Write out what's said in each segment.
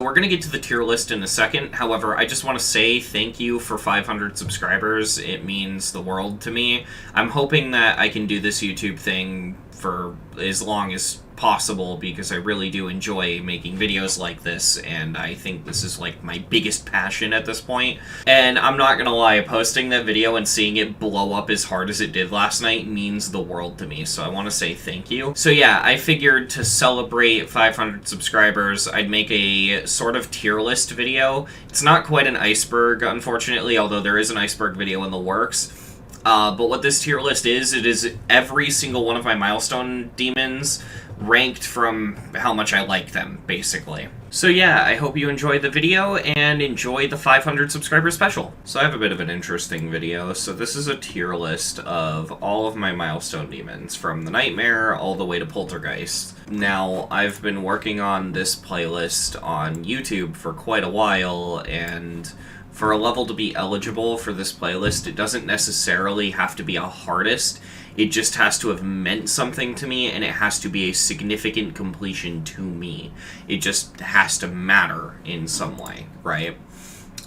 we're going to get to the tier list in a second. However, I just want to say thank you for 500 subscribers. It means the world to me. I'm hoping that I can do this YouTube thing for as long as possible because I really do enjoy making videos like this, and I think this is like my biggest passion at this point. And I'm not gonna lie, posting that video and seeing it blow up as hard as it did last night means the world to me, so I want to say thank you. So yeah, I figured to celebrate 500 subscribers, I'd make a sort of tier list video. It's not quite an iceberg, unfortunately, although there is an iceberg video in the works. But what this tier list is, it is every single one of my milestone demons ranked from how much I like them, basically. So yeah, I hope you enjoyed the video and enjoy the 500 subscriber special. So I have a bit of an interesting video. So this is a tier list of all of my milestone demons, from the Nightmare all the way to Poltergeist. Now, I've been working on this playlist on YouTube for quite a while, and for a level to be eligible for this playlist, it doesn't necessarily have to be a hardest. It just has to have meant something to me, and it has to be a significant completion to me. It just has to matter in some way, right?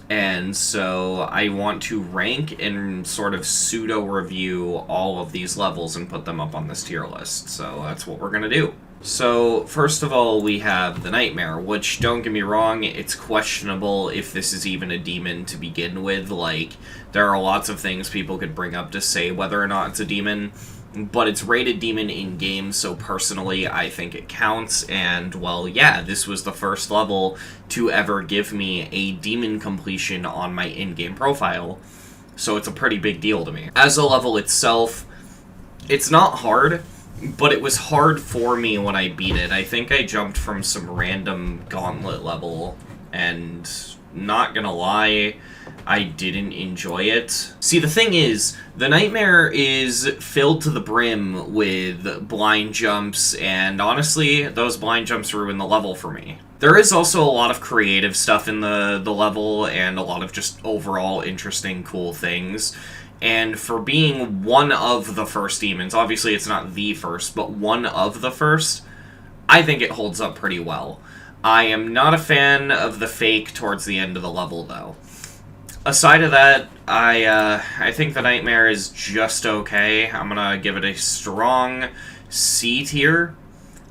And so I want to rank and sort of pseudo-review all of these levels and put them up on this tier list. So that's what we're going to do. So, first of all, we have the Nightmare, which, don't get me wrong, it's questionable if this is even a demon to begin with. Like, there are lots of things people could bring up to say whether or not it's a demon, but it's rated demon in-game, so personally, I think it counts, and, well, yeah, this was the first level to ever give me a demon completion on my in-game profile, so it's a pretty big deal to me. As a level itself, it's not hard, but it was hard for me when I beat it. I think I jumped from some random gauntlet level, and not gonna lie, I didn't enjoy it. See, the thing is, the Nightmare is filled to the brim with blind jumps, and honestly, those blind jumps ruin the level for me. There is also a lot of creative stuff in the level, and a lot of just overall interesting, cool things. And for being one of the first demons, obviously it's not the first, but one of the first, I think it holds up pretty well. I am not a fan of the fake towards the end of the level, though. Aside of that, I think the Nightmare is just okay. I'm gonna give it a strong C tier.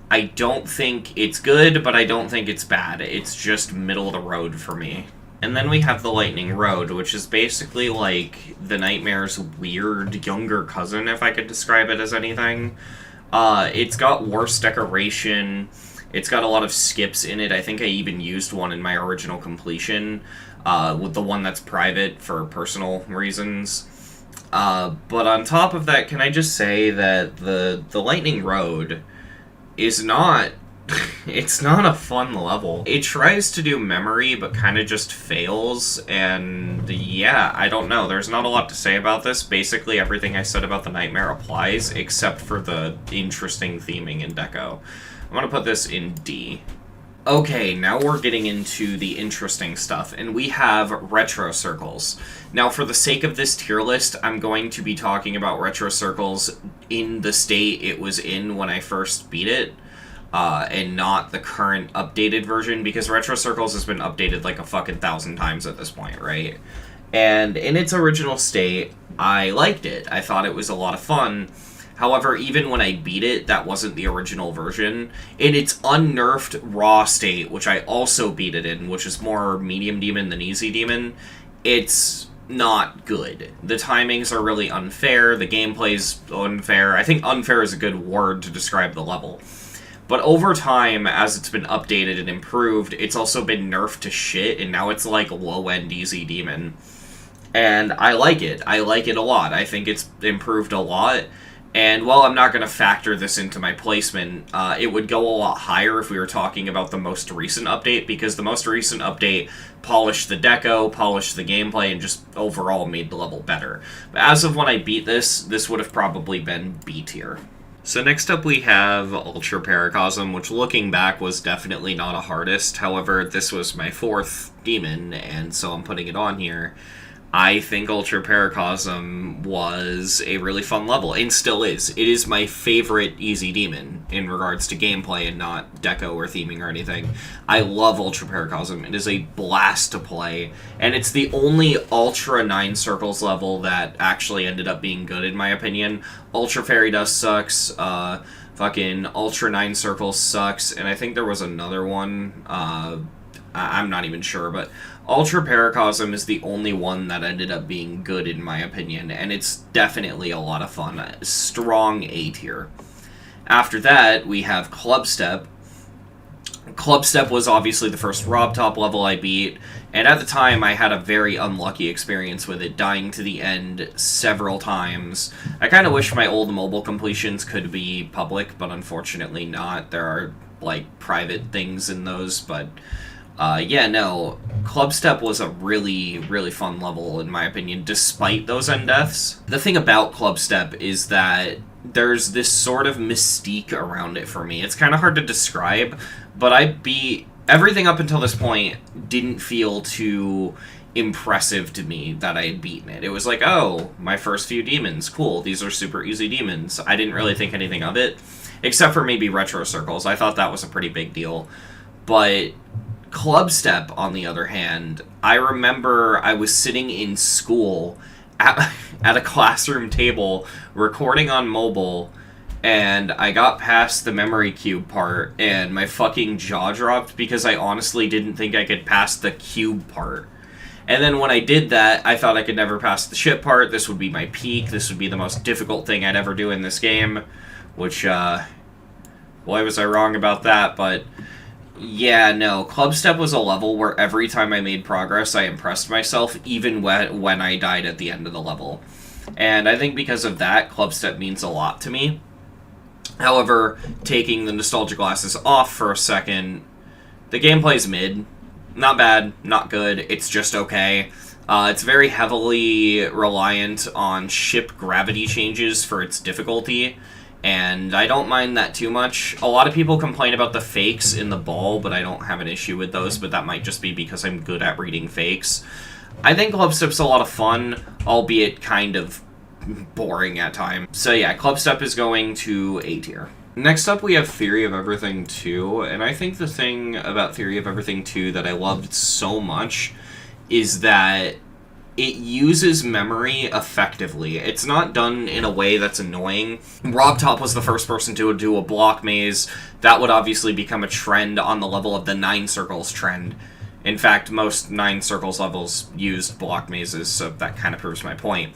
I don't think it's good, but I don't think it's bad. It's just middle of the road for me. And then we have the Lightning Road, which is basically like the Nightmare's weird younger cousin, if I could describe it as anything. It's got worse decoration. It's got a lot of skips in it. I think I even used one in my original completion, with the one that's private for personal reasons. But on top of that, can I just say that the Lightning Road is not... it's not a fun level. It tries to do memory, but kind of just fails, and yeah, I don't know. There's not a lot to say about this. Basically, everything I said about the Nightmare applies, except for the interesting theming in deco. I'm gonna put this in D. Okay, now we're getting into the interesting stuff, and we have retro circles. Now, for the sake of this tier list, I'm going to be talking about retro circles in the state it was in when I first beat it. And not the current updated version, because Retro Circles has been updated like a fucking 1,000 times at this point, right? And in its original state, I liked it. I thought it was a lot of fun. However, even when I beat it, that wasn't the original version. In its unnerfed raw state, which I also beat it in, which is more medium demon than easy demon, it's not good. The timings are really unfair, the gameplay's unfair. I think unfair is a good word to describe the level. But over time, as it's been updated and improved, it's also been nerfed to shit, and now it's like low-end easy demon. And I like it. I like it a lot. I think it's improved a lot. And while I'm not going to factor this into my placement, it would go a lot higher if we were talking about the most recent update, because the most recent update polished the deco, polished the gameplay, and just overall made the level better. But as of when I beat this, this would have probably been B tier. So next up we have Ultra Paracosm, which looking back was definitely not a hardest. However, this was my fourth demon, and so I'm putting it on here. I think Ultra Paracosm was a really fun level, and still is. It is my favorite Easy Demon in regards to gameplay and not deco or theming or anything. I love Ultra Paracosm. It is a blast to play, and it's the only Ultra 9 Circles level that actually ended up being good, in my opinion. Ultra Fairy Dust sucks, fucking Ultra 9 Circles sucks, and I think there was another one, I'm not even sure, but Ultra Paracosm is the only one that ended up being good in my opinion, and it's definitely a lot of fun. Strong A tier. After that, we have Club Step. Club Step was obviously the first Rob Top level I beat, and at the time I had a very unlucky experience with it, dying to the end several times. I kind of wish my old mobile completions could be public, but unfortunately not. There are, like, private things in those, but yeah, no, Club Step was a really, really fun level, in my opinion, despite those end deaths. The thing about Club Step is that there's this sort of mystique around it for me. It's kind of hard to describe, but everything up until this point didn't feel too impressive to me that I had beaten it. It was like, oh, my first few demons, cool, these are super easy demons. I didn't really think anything of it, except for maybe Retro Circles. I thought that was a pretty big deal, but Club Step, on the other hand, I remember I was sitting in school at a classroom table recording on mobile, and I got past the memory cube part, and my fucking jaw dropped because I honestly didn't think I could pass the cube part. And then when I did that, I thought I could never pass the ship part. This would be my peak. This would be the most difficult thing I'd ever do in this game, which, boy, was I wrong about that, but yeah, no, Club Step was a level where every time I made progress, I impressed myself, even when I died at the end of the level. And I think because of that, Club Step means a lot to me. However, taking the nostalgia glasses off for a second, the gameplay's mid. Not bad, not good, it's just okay. It's very heavily reliant on ship gravity changes for its difficulty, and I don't mind that too much. A lot of people complain about the fakes in the ball, but I don't have an issue with those, but that might just be because I'm good at reading fakes. I think Club Step's a lot of fun, albeit kind of boring at times. So yeah, Club Step is going to A tier. Next up, we have Theory of Everything 2, and I think the thing about Theory of Everything 2 that I loved so much is that it uses memory effectively. It's not done in a way that's annoying. Rob Top was the first person to do a block maze. That would obviously become a trend on the level of the 9 Circles trend. In fact, most 9 Circles levels used block mazes, so that kind of proves my point.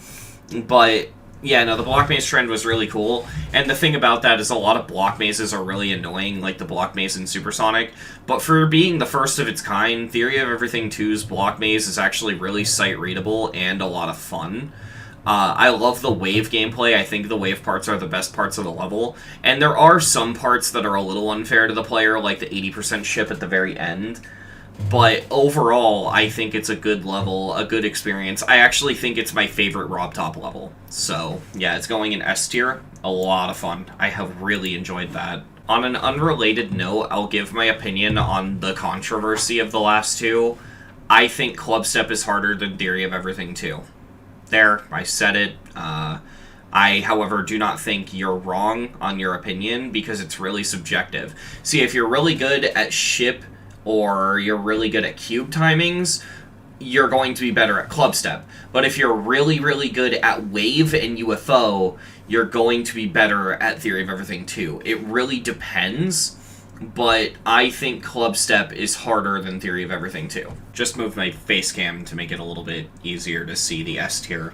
But yeah, no, the block maze trend was really cool, and the thing about that is a lot of block mazes are really annoying, like the block maze in Supersonic, but for being the first of its kind, Theory of Everything 2's block maze is actually really sight-readable and a lot of fun. I love the wave gameplay. I think the wave parts are the best parts of the level, and there are some parts that are a little unfair to the player, like the 80% ship at the very end. But overall, I think it's a good level, a good experience. I actually think it's my favorite Rob Top level. So, yeah, it's going in S tier. A lot of fun. I have really enjoyed that. On an unrelated note, I'll give my opinion on the controversy of the last two. I think Club Step is harder than Theory of Everything 2. There, I said it. I, however, do not think you're wrong on your opinion, because it's really subjective. See, if you're really good at ship, or you're really good at cube timings, you're going to be better at Club Step. But if you're really, really good at wave and UFO, you're going to be better at Theory of Everything 2. It really depends, but I think Club Step is harder than Theory of Everything 2. Just move my face cam to make it a little bit easier to see the S tier.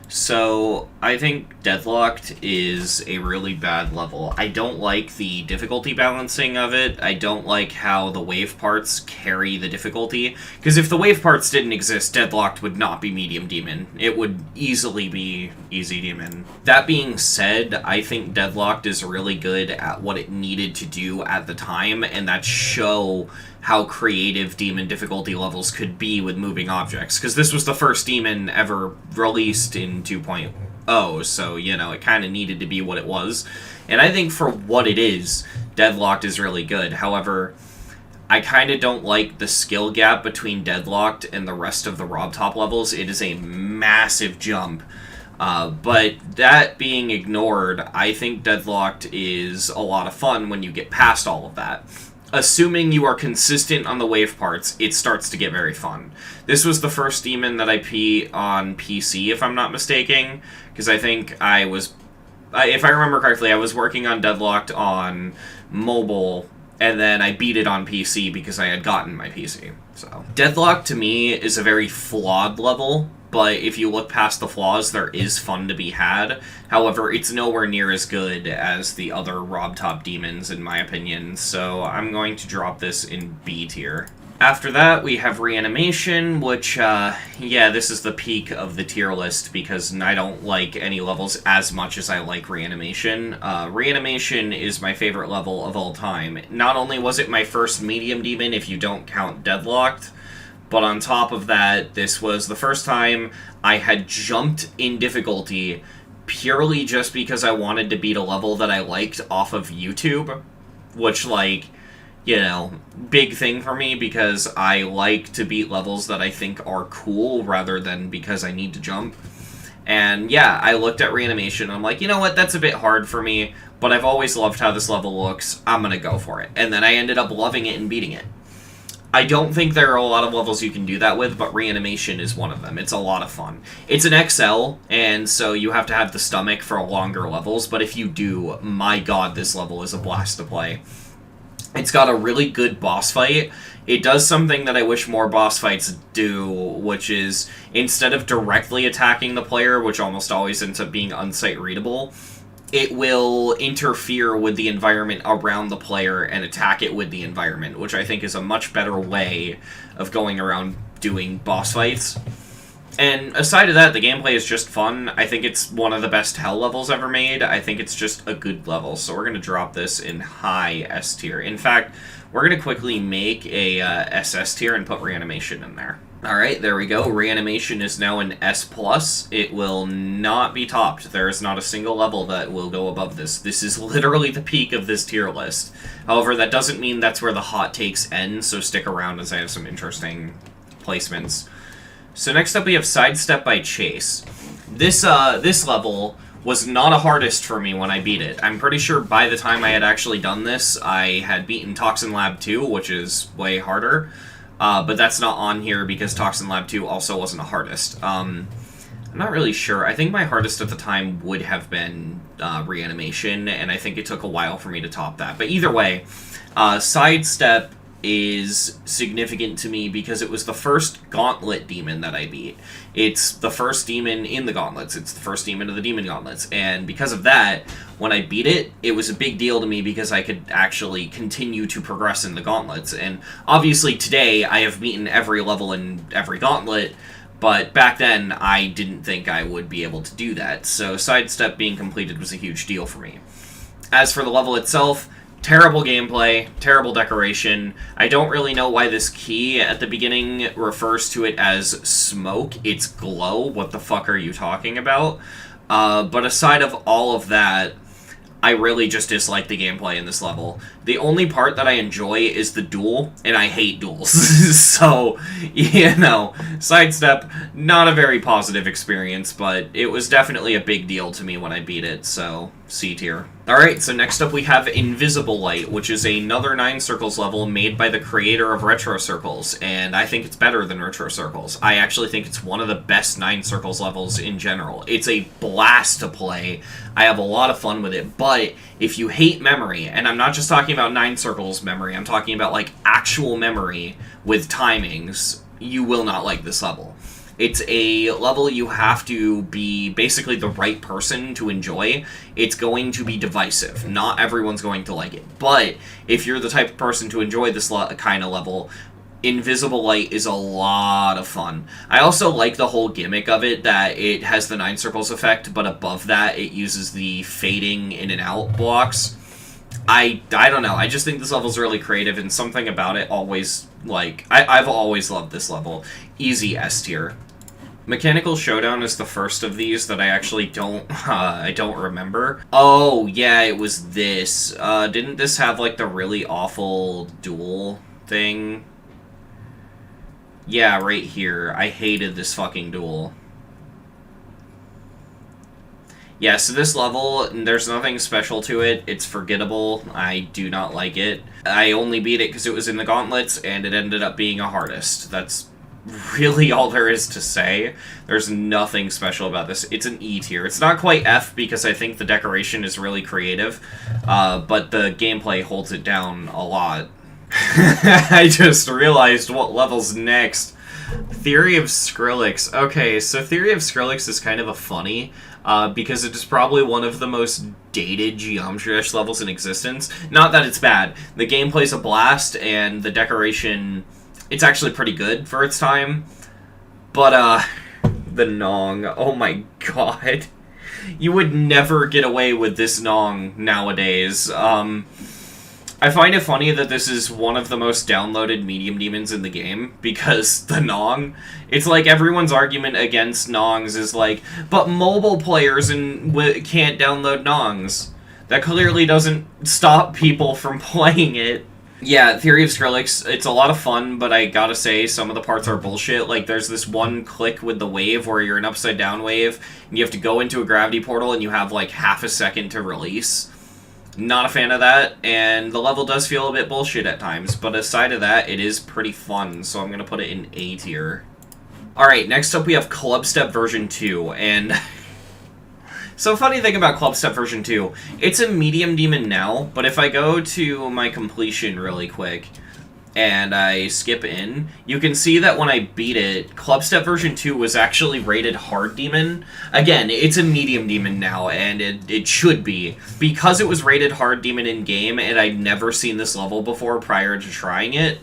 So, I think Deadlocked is a really bad level. I don't like the difficulty balancing of it. I don't like how the wave parts carry the difficulty. Because if the wave parts didn't exist, Deadlocked would not be Medium Demon. It would easily be Easy Demon. That being said, I think Deadlocked is really good at what it needed to do at the time, and that's show how creative demon difficulty levels could be with moving objects, because this was the first demon ever released in 2.0, so, you know, it kind of needed to be what it was. And I think for what it is, Deadlocked is really good. However, I kind of don't like the skill gap between Deadlocked and the rest of the Rob Top levels. It is a massive jump. But that being ignored, I think Deadlocked is a lot of fun when you get past all of that. Assuming you are consistent on the wave parts, it starts to get very fun. This was the first demon that I beat on PC, if I'm not mistaken, because I think I was... if I remember correctly, I was working on Deadlocked on mobile, and then I beat it on PC because I had gotten my PC. So Deadlocked, to me, is a very flawed level, but if you look past the flaws, there is fun to be had. However, it's nowhere near as good as the other Rob Top demons, in my opinion, so I'm going to drop this in B tier. After that, we have Reanimation, which, yeah, this is the peak of the tier list, because I don't like any levels as much as I like Reanimation. Reanimation is my favorite level of all time. Not only was it my first medium demon, if you don't count Deadlocked, but on top of that, this was the first time I had jumped in difficulty purely just because I wanted to beat a level that I liked off of YouTube, which, like, you know, big thing for me because I like to beat levels that I think are cool rather than because I need to jump. And yeah, I looked at Reanimation and I'm like, you know what, that's a bit hard for me, but I've always loved how this level looks, I'm gonna go for it. And then I ended up loving it and beating it. I don't think there are a lot of levels you can do that with, but Reanimation is one of them. It's a lot of fun. It's an XL, and so you have to have the stomach for longer levels, but if you do, my god, this level is a blast to play. It's got a really good boss fight. It does something that I wish more boss fights do, which is, instead of directly attacking the player, which almost always ends up being unsight readable, it will interfere with the environment around the player and attack it with the environment, which I think is a much better way of going around doing boss fights. And aside of that, the gameplay is just fun. I think it's one of the best Hell levels ever made. I think it's just a good level, so we're going to drop this in high S tier. In fact, we're going to quickly make a SS tier and put Reanimation in there. Alright, there we go. Reanimation is now an S+. It will not be topped. There is not a single level that will go above this. This is literally the peak of this tier list. However, that doesn't mean that's where the hot takes end, so stick around as I have some interesting placements. So next up we have Sidestep by Chase. This level was not a hardest for me when I beat it. I'm pretty sure by the time I had actually done this, I had beaten Toxin Lab 2, which is way harder. But that's not on here because Toxin Lab 2 also wasn't a hardest. I'm not really sure. I think my hardest at the time would have been Reanimation, and I think it took a while for me to top that. But either way, Sidestep is significant to me because it was the first Gauntlet demon that I beat. It's the first demon in the Gauntlets. It's the first demon of the Demon Gauntlets. And because of that, when I beat it, it was a big deal to me because I could actually continue to progress in the Gauntlets. And obviously today, I have beaten every level in every Gauntlet, but back then, I didn't think I would be able to do that. So Sidestep being completed was a huge deal for me. As for the level itself, terrible gameplay, terrible decoration. I don't really know why this key at the beginning refers to it as smoke. It's glow. What the fuck are you talking about? But aside of all of that, I really just dislike the gameplay in this level. The only part that I enjoy is the duel, and I hate duels. So, you know, Sidestep, not a very positive experience, but it was definitely a big deal to me when I beat it, so C tier. Alright, so next up we have Invisible Light, which is another 9 Circles level made by the creator of Retro Circles, and I think it's better than Retro Circles. I actually think it's one of the best 9 Circles levels in general. It's a blast to play. I have a lot of fun with it, but if you hate memory, and I'm not just talking about 9 Circles memory, I'm talking about, like, actual memory with timings, you will not like this level. It's a level you have to be basically the right person to enjoy. It's going to be divisive. Not everyone's going to like it. But if you're the type of person to enjoy this kind of level, Invisible Light is a lot of fun. I also like the whole gimmick of it, that it has the 9 Circles effect, but above that it uses the fading in and out blocks. I don't know, I just think this level's really creative, and something about it always, like, I've always loved this level. Easy S tier. Mechanical Showdown is the first of these that I actually I don't remember. Oh, yeah, it was this. Didn't this have, like, the really awful duel thing. Yeah, right here. I hated this fucking duel. Yeah, so this level, there's nothing special to it. It's forgettable. I do not like it. I only beat it because it was in the gauntlets, and it ended up being a hardest. That's really all there is to say. There's nothing special about this. It's an E tier. It's not quite F because I think the decoration is really creative, but the gameplay holds it down a lot. I just realized what level's next. Theory of Skrillex. Okay, so Theory of Skrillex is kind of a funny, because it is probably one of the most dated Geometry Dash levels in existence. Not that it's bad. The gameplay's a blast, and the decoration, it's actually pretty good for its time. But, the Nong, oh my god. You would never get away with this Nong nowadays. I find it funny that this is one of the most downloaded medium demons in the game, because the Nong, it's like everyone's argument against Nongs is like, but mobile players can't download Nongs. That clearly doesn't stop people from playing it. Yeah, Theory of Skrillex, it's a lot of fun, but I gotta say, some of the parts are bullshit. Like, there's this one click with the wave where you're an upside-down wave, and you have to go into a gravity portal, and you have, like, half a second to release. Not a fan of that, and the level does feel a bit bullshit at times, but aside of that, it is pretty fun, so I'm gonna put it in A tier. Alright, next up we have Club Step version 2, and... So, funny thing about Club Step version 2, it's a medium demon now, but if I go to my completion really quick, and I skip in, you can see that when I beat it, Club Step version 2 was actually rated hard demon. Again, it's a medium demon now, and it should be. Because it was rated hard demon in-game, and I'd never seen this level before prior to trying it,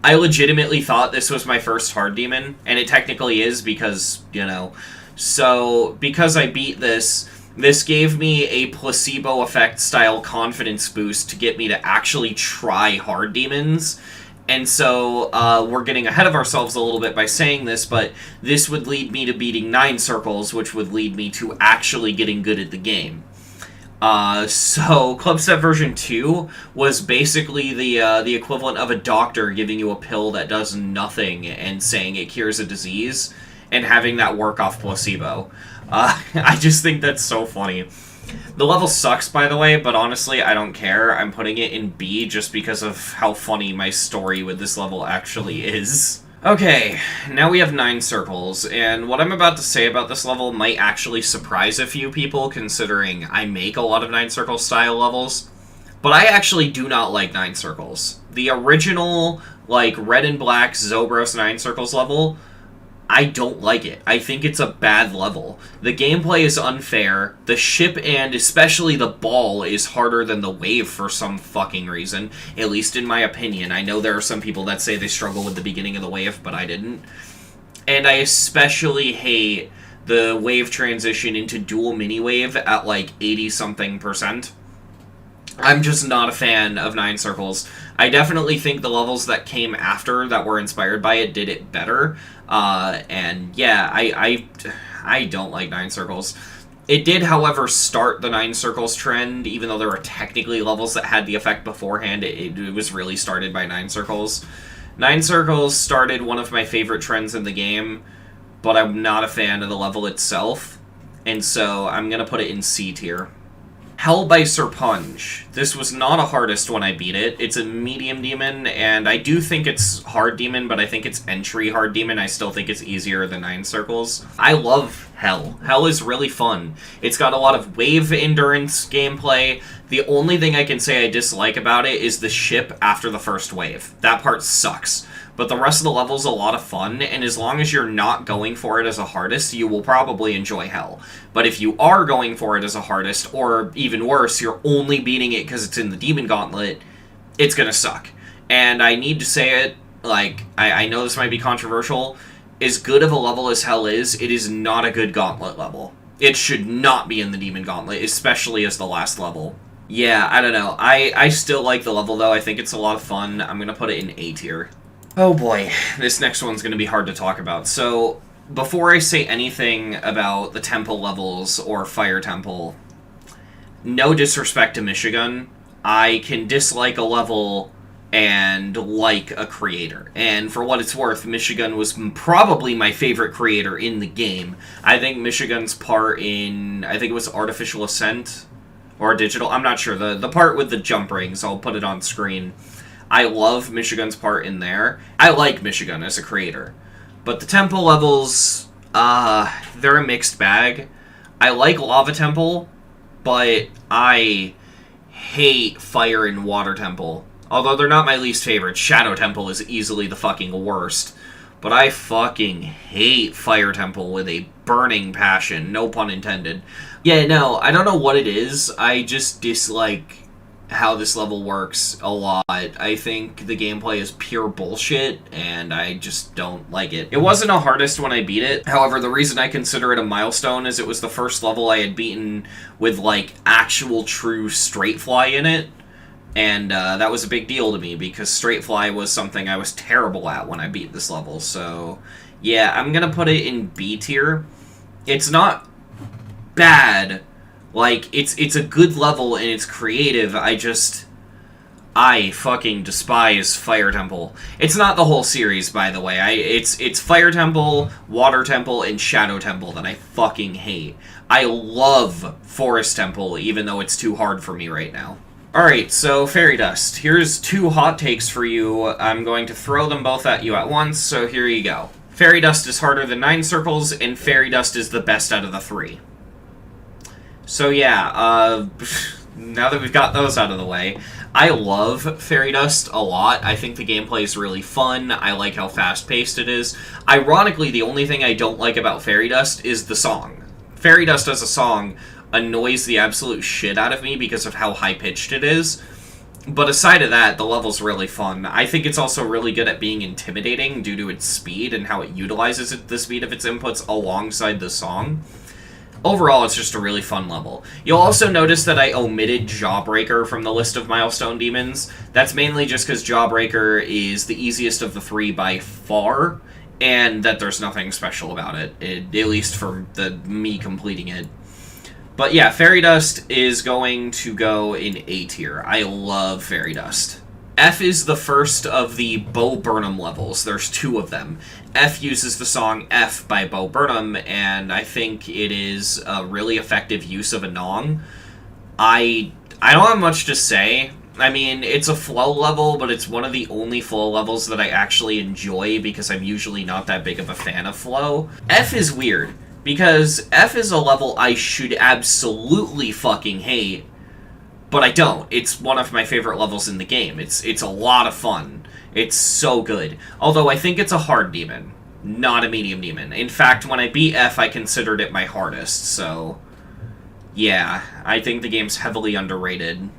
I legitimately thought this was my first hard demon, and it technically is because, you know. So, because I beat this, this gave me a placebo effect style confidence boost to get me to actually try hard demons. And so, we're getting ahead of ourselves a little bit by saying this, but this would lead me to beating 9 circles, which would lead me to actually getting good at the game. So, Club Step version 2 was basically the equivalent of a doctor giving you a pill that does nothing and saying it cures a disease, and having that work off placebo. I just think that's so funny. The level sucks, by the way, but honestly, I don't care. I'm putting it in B just because of how funny my story with this level actually is. Okay, now we have 9 circles, and what I'm about to say about this level might actually surprise a few people, considering I make a lot of 9 circle style levels. But I actually do not like 9 circles. The original, like, red and black Zobros 9 circles level, I don't like it. I think it's a bad level. The gameplay is unfair. The ship and especially the ball is harder than the wave for some fucking reason. At least in my opinion. I know there are some people that say they struggle with the beginning of the wave, but I didn't. And I especially hate the wave transition into dual mini-wave at like 80-something%. I'm just not a fan of 9 circles. I definitely think the levels that came after that were inspired by it did it better. And yeah, I don't like 9 circles. It did, however, start the 9 circles trend, even though there were technically levels that had the effect beforehand. It was really started by 9 circles. 9 circles started one of my favorite trends in the game, but I'm not a fan of the level itself, and so I'm gonna put it in C tier. Hell by Serpunge. This was not a hardest when I beat it. It's a medium demon, and I do think it's hard demon, but I think it's entry hard demon. I still think it's easier than 9 circles. I love Hell. Hell is really fun. It's got a lot of wave endurance gameplay. The only thing I can say I dislike about it is the ship after the first wave. That part sucks. But the rest of the level's a lot of fun, and as long as you're not going for it as a hardest, you will probably enjoy Hell. But if you are going for it as a hardest, or even worse, you're only beating it because it's in the Demon Gauntlet, it's gonna suck. And I need to say it, like, I know this might be controversial, as good of a level as Hell is, it is not a good Gauntlet level. It should not be in the Demon Gauntlet, especially as the last level. Yeah, I don't know. I still like the level, though. I think it's a lot of fun. I'm gonna put it in A tier. Oh boy, this next one's going to be hard to talk about. So, before I say anything about the temple levels or Fire Temple, no disrespect to Michigan, I can dislike a level and like a creator. And for what it's worth, Michigan was probably my favorite creator in the game. I think Michigan's part in, I think it was Artificial Ascent or Digital, I'm not sure, the part with the jump rings, I'll put it on screen. I love Michigan's part in there. I like Michigan as a creator. But the temple levels, they're a mixed bag. I like Lava Temple, but I hate Fire and Water Temple. Although they're not my least favorite. Shadow Temple is easily the fucking worst. But I fucking hate Fire Temple with a burning passion. No pun intended. Yeah, no, I don't know what it is. I just dislike how this level works a lot. I think the gameplay is pure bullshit, and I just don't like it. It wasn't a hardest when I beat it. However, the reason I consider it a milestone is it was the first level I had beaten with, like, actual true straight fly in it. And that was a big deal to me, because straight fly was something I was terrible at when I beat this level. So, yeah, I'm gonna put it in B tier. It's not bad. Like, it's a good level and it's creative. I fucking despise Fire Temple. It's not the whole series, by the way. It's Fire Temple, Water Temple, and Shadow Temple that I fucking hate. I love Forest Temple, even though it's too hard for me right now. Alright, so Fairy Dust. Here's 2 hot takes for you. I'm going to throw them both at you at once, so here you go. Fairy Dust is harder than 9 Circles, and Fairy Dust is the best out of the 3. So yeah, now that we've got those out of the way, I love Fairy Dust a lot. I think the gameplay is really fun. I like how fast-paced it is. Ironically, the only thing I don't like about Fairy Dust is the song. Fairy Dust as a song annoys the absolute shit out of me because of how high-pitched it is. But aside of that, the level's really fun. I think it's also really good at being intimidating due to its speed and how it utilizes the speed of its inputs alongside the song. Overall, it's just a really fun level. You'll also notice that I omitted Jawbreaker from the list of Milestone Demons. That's mainly just because Jawbreaker is the easiest of the 3 by far, and that there's nothing special about it, at least for me completing it. But yeah, Fairy Dust is going to go in A tier. I love Fairy Dust. F is the first of the Bo Burnham levels. There's 2 of them. F uses the song F by Bo Burnham, and I think it is a really effective use of a Nong. I don't have much to say. I mean, it's a flow level, but it's one of the only flow levels that I actually enjoy because I'm usually not that big of a fan of flow. F is weird, because F is a level I should absolutely fucking hate, but I don't. It's one of my favorite levels in the game. It's a lot of fun. It's so good. Although I think it's a hard demon, not a medium demon. In fact, when I beat F, I considered it my hardest, so yeah, I think the game's heavily underrated.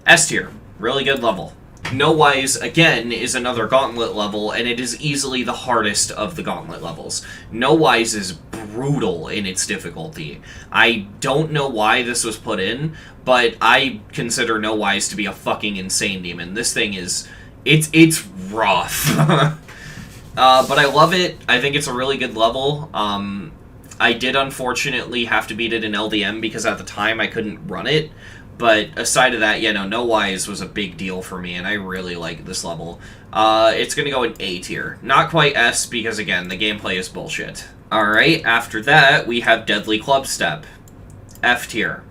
S tier, really good level. No Wise, again, is another Gauntlet level, and it is easily the hardest of the Gauntlet levels. No Wise is brutal in its difficulty. I don't know why this was put in, but I consider No Wise to be a fucking insane demon. This thing is... It's rough. But I love it. I think it's a really good level. I did unfortunately have to beat it in LDM because at the time I couldn't run it. But aside of that, yeah, No Wise was a big deal for me, and I really like this level. It's gonna go in A tier. Not quite S, because again, the gameplay is bullshit. Alright, after that, we have Deadly Clubstep. F tier.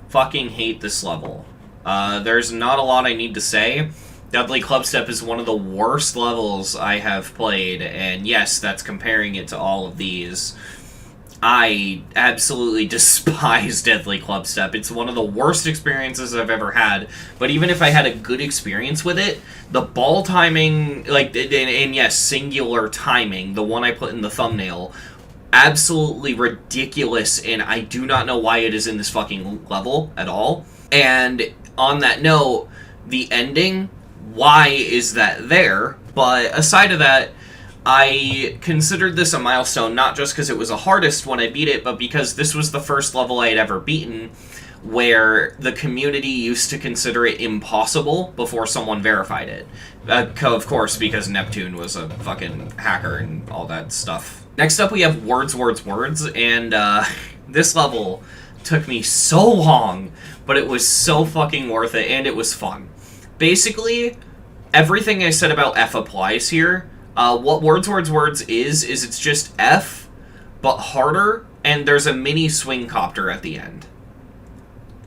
Fucking hate this level. There's not a lot I need to say. Deadly Clubstep is one of the worst levels I have played, and yes, that's comparing it to all of these. I absolutely despise Deadly Clubstep. It's one of the worst experiences I've ever had, but even if I had a good experience with it, the ball timing, like, and yes, singular timing, the one I put in the thumbnail, absolutely ridiculous, and I do not know why it is in this fucking level at all. And on that note, the ending, why is that there? But aside of that, I considered this a milestone, not just because it was the hardest when I beat it, but because this was the first level I had ever beaten where the community used to consider it impossible before someone verified it. Of course, because Neptune was a fucking hacker and all that stuff. Next up, we have Words, Words, Words, and this level took me so long, but it was so fucking worth it, and it was fun. Basically, everything I said about F applies here. What Words, Words, Words is it's just F, but harder, and there's a mini swing copter at the end.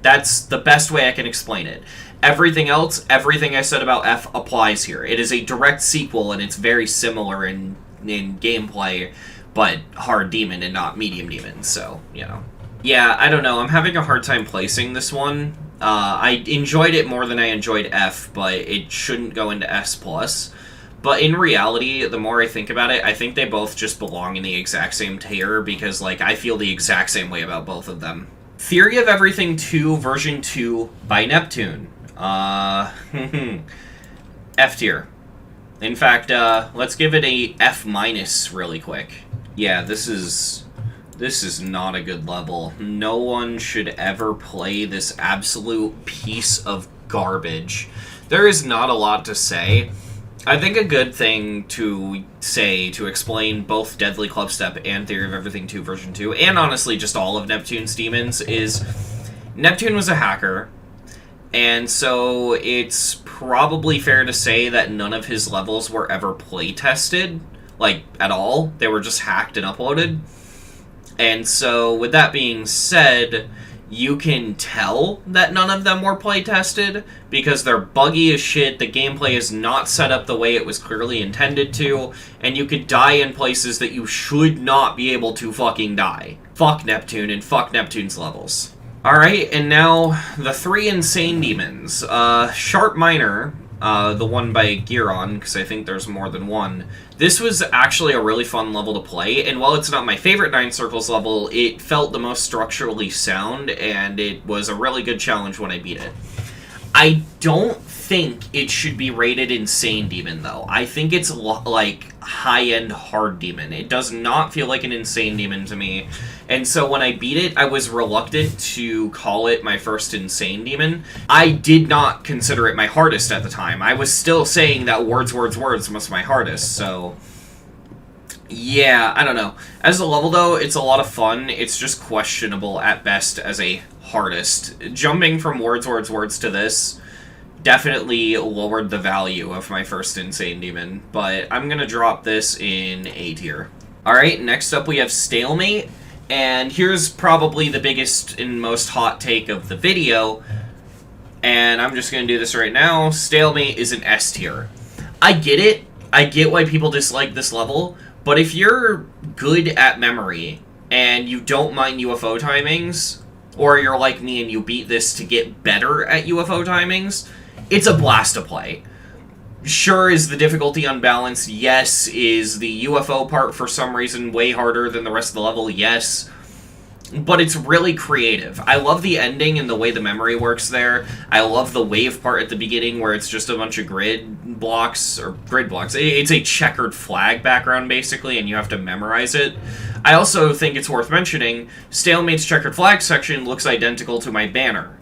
That's the best way I can explain it. Everything else, everything I said about F applies here. It is a direct sequel, and it's very similar in gameplay, but hard demon and not medium demon, so, you know. Yeah, I don't know. I'm having a hard time placing this one. I enjoyed it more than I enjoyed F, but it shouldn't go into S+. But in reality, the more I think about it, I think they both just belong in the exact same tier, because, like, I feel the exact same way about both of them. Theory of Everything 2, version 2, by Neptune. F tier. In fact, let's give it a F- really quick. Yeah, this is not a good level. No one should ever play this absolute piece of garbage. There is not a lot to say. I think a good thing to say to explain both Deadly Clubstep and Theory of Everything 2 version 2, and honestly just all of Neptune's demons, is Neptune was a hacker, and so it's probably fair to say that none of his levels were ever play-tested, like, at all. They were just hacked and uploaded. And so, with that being said, you can tell that none of them were play-tested, because they're buggy as shit, the gameplay is not set up the way it was clearly intended to, and you could die in places that you should not be able to fucking die. Fuck Neptune, and fuck Neptune's levels. Alright, and now, the 3 insane demons. Sharp Minor, the one by Giron, because I think there's more than one. This was actually a really fun level to play, and while it's not my favorite Nine Circles level, it felt the most structurally sound, and it was a really good challenge when I beat it. I don't think it should be rated Insane Demon, though. I think it's, like, high-end Hard Demon. It does not feel like an Insane Demon to me, and so when I beat it, I was reluctant to call it my first Insane Demon. I did not consider it my hardest at the time. I was still saying that Words, Words, Words was my hardest, so... yeah, I don't know. As a level, though, it's a lot of fun. It's just questionable at best as a hardest. Jumping from Words, Words, Words to this definitely lowered the value of my first Insane Demon, but I'm gonna drop this in A tier. Alright, next up we have Stalemate, and here's probably the biggest and most hot take of the video, and I'm just gonna do this right now. Stalemate is an S tier. I get it. I get why people dislike this level, but if you're good at memory, and you don't mind UFO timings, or you're like me and you beat this to get better at UFO timings, it's a blast to play. Sure, is the difficulty unbalanced? Yes. Is the UFO part for some reason way harder than the rest of the level? Yes. But it's really creative. I love the ending and the way the memory works there. I love the wave part at the beginning where it's just a bunch of grid blocks. It's a checkered flag background, basically, and you have to memorize it. I also think it's worth mentioning, Stalemate's checkered flag section looks identical to my banner.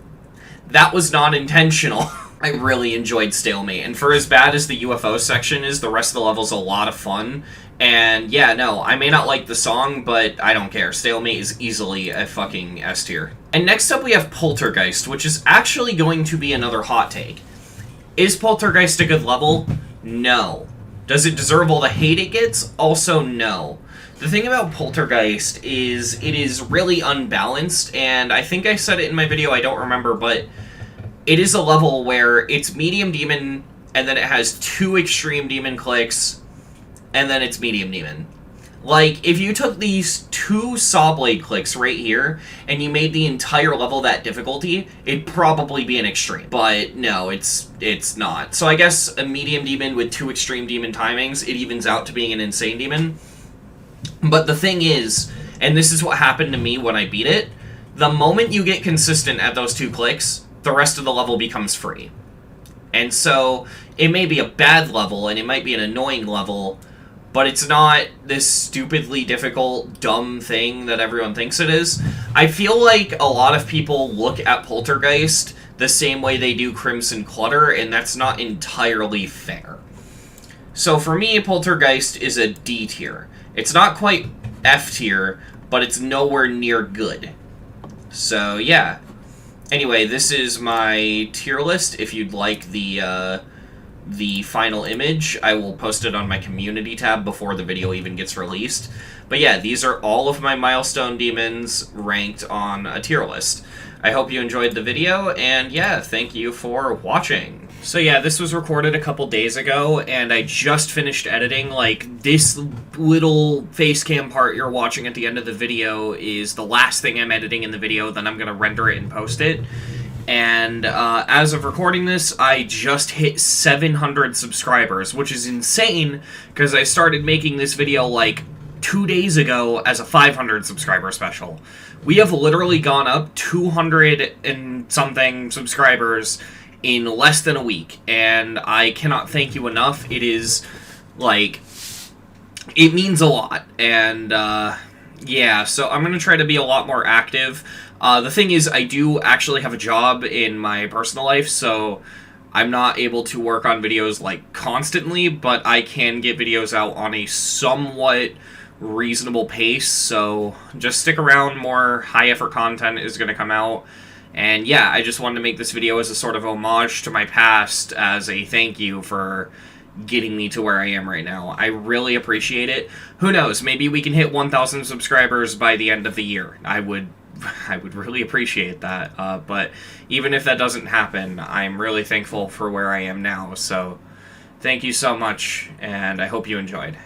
That was not intentional. I really enjoyed Stalemate, and for as bad as the UFO section is, the rest of the level's a lot of fun. And yeah, no, I may not like the song, but I don't care. Stalemate is easily a fucking S tier. And next up we have Poltergeist, which is actually going to be another hot take. Is Poltergeist a good level? No. Does it deserve all the hate it gets? Also no. The thing about Poltergeist is it is really unbalanced, and I think I said it in my video, I don't remember, but it is a level where it's medium demon, and then it has 2 extreme demon clicks, and then it's medium demon. Like, if you took these 2 Sawblade clicks right here, and you made the entire level that difficulty, it'd probably be an extreme. But no, it's not. So I guess a medium demon with 2 extreme demon timings, it evens out to being an insane demon. But the thing is, and this is what happened to me when I beat it, the moment you get consistent at those 2 clicks, the rest of the level becomes free. And so, it may be a bad level, and it might be an annoying level, but it's not this stupidly difficult, dumb thing that everyone thinks it is. I feel like a lot of people look at Poltergeist the same way they do Crimson Clutter, and that's not entirely fair. So for me, Poltergeist is a D tier. It's not quite F tier, but it's nowhere near good. So yeah. Anyway, this is my tier list. If you'd like the final image, I will post it on my community tab before the video even gets released. But yeah, these are all of my milestone demons ranked on a tier list. I hope you enjoyed the video, and yeah, thank you for watching. So yeah, this was recorded a couple days ago, and I just finished editing. Like, this little face cam part you're watching at the end of the video is the last thing I'm editing in the video, then I'm gonna render it and post it. And as of recording this, I just hit 700 subscribers, which is insane, because I started making this video like 2 days ago as a 500 subscriber special. We have literally gone up 200 and something subscribers in less than a week, and I cannot thank you enough. It is, like, it means a lot, and yeah, so I'm going to try to be a lot more active. The thing is, I do actually have a job in my personal life, so I'm not able to work on videos, like, constantly, but I can get videos out on a somewhat reasonable pace, so just stick around. More high-effort content is going to come out. And yeah, I just wanted to make this video as a sort of homage to my past, as a thank you for getting me to where I am right now. I really appreciate it. Who knows, maybe we can hit 1,000 subscribers by the end of the year. I would really appreciate that. But even if that doesn't happen, I'm really thankful for where I am now. So thank you so much, and I hope you enjoyed.